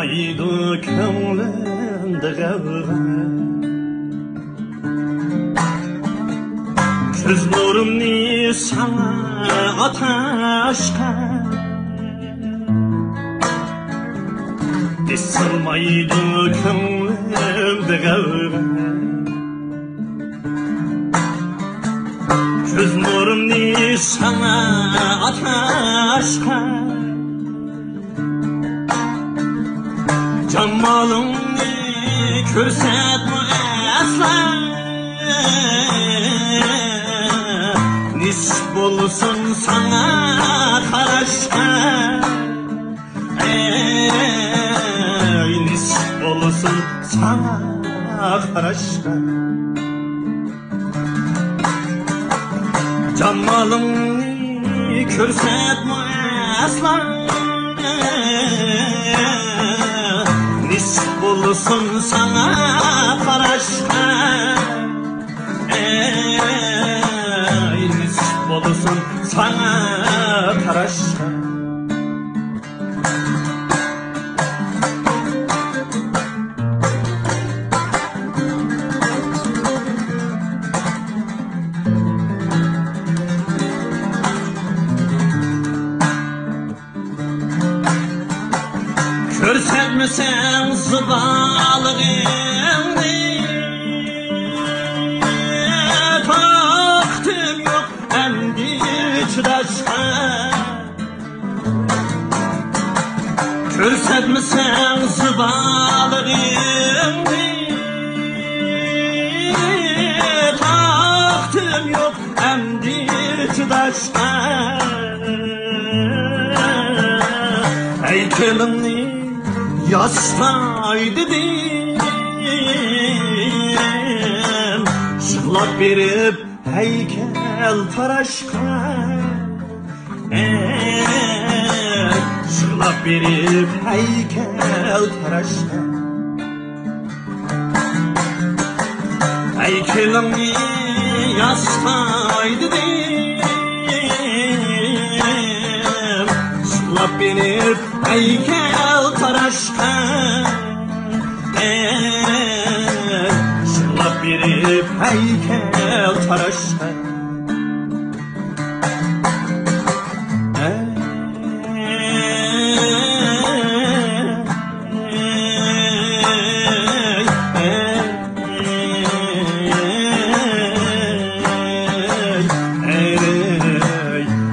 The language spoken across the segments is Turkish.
Sılmaydı könglimde gavgan Köz nurumni sana ataşkan Sılmaydı könglimde gavgan Köz nurumni sana ataşkan Cemalını körsetme asla Nis bolsun sana karışka Nis bolsun sana karışka Cemalını körsetme asla Nis bulsun sana paraşka Nis bulsun sana paraşka Körsetmesen sıvalığını Taktım yok endi çıdaşka Körsetmesen sıvalığını Taktım yok endi çıdaşka Heykelini yastaydı dedim Şıklap berip heykel taraşka Şıklap berip heykel taraşka Heykelini yastaydı dedim Şıklap berip heykel taraşka Şırlap berip heykel taraşka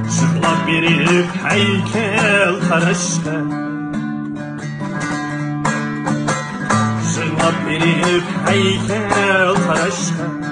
Şırlap berip heykel taraşka Şırlap berip heykel taraşka